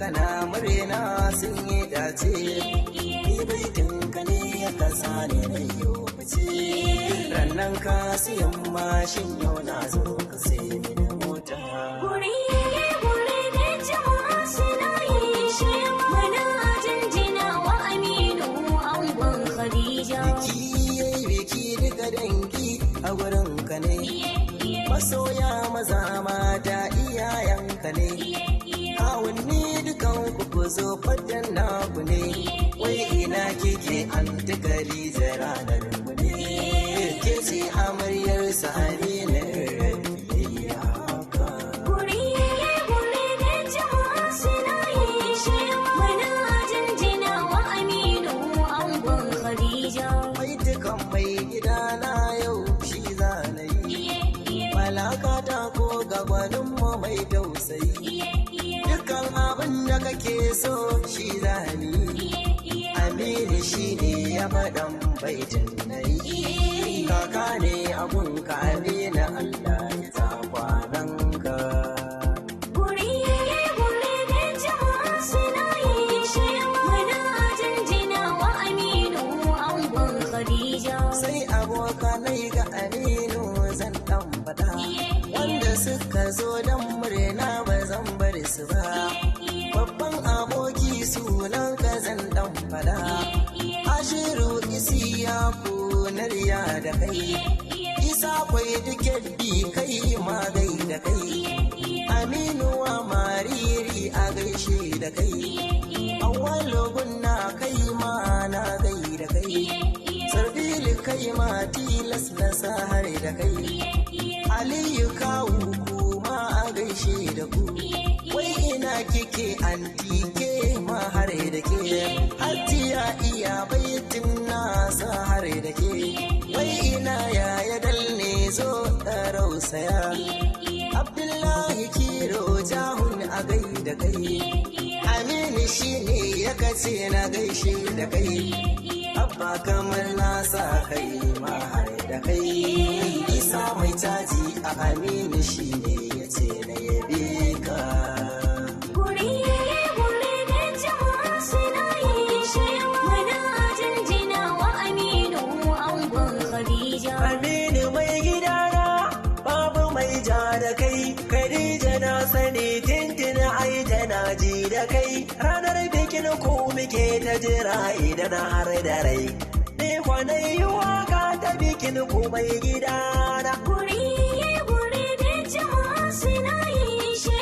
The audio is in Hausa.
kana murna sun yi dace ni baitin ka ne ya kasa ne na yau fice rannan ka siyan mashin yau na zo ka sai mini mota guri da jama'a suna yi shi muna jinjina wa Aminu angon Khadija biki duka dangi a gurin ka ne masoya maza mata iyayen ka ne kawunni dukan ku zo fadan naku ne wai ina kike an tukari ranar mu ne ke ce amaryar sa Amina guri da jama'a suna yi shi muna jinjina wa Aminu angon Khadija mai dukan mai gidana yau shi zanayi malaka ta ko gabanin mu mai tausayi dukan abin da kake so shi zani Aminu shi ne ya faɗan baitin nayi kaka ne abun ka Amina Allah ya tsakwa nan ka guri da jama'a suna yi shi muna jinjina wa Aminu angon Khadija sai abokanai ga Aminu zan dan faɗa wanda suka zo dan murna ba zan bar su ba babban aboki sunan ka zan dan faɗa Ashiru isiya kunarya da kai isa kwai duke bi kai ma gai da kai Aminu wa mariri a gaishe da kai awwalu gunna kai ma na gai da kai Sarbili kai ma tilas na sahar da kai Aliyu kawu kuma a gaishe da ku wai ina kike antike ma har da ke Hatiya iya baitin na sahar da ke wai ina yaya dalne zo rausaya Abdullahi kiro jahun a gai da kai Aminu shine ya kace na gaishe da kai Abba kamar nasa kai ma har da kai Isa mai caji a Aminu shi ne ya ce na yabe ka guri da jama'a suna yi shi muna jinjina wa Aminu angon Khadija Aminu mai gidana babu mai ja da kai Khadija na sani tintin ai tana ji da kai ranar bikin ku muke ta jira idan har da rai ni kwanai yi waka ta bikin ku mai gidana guri da jama'a suna yi shi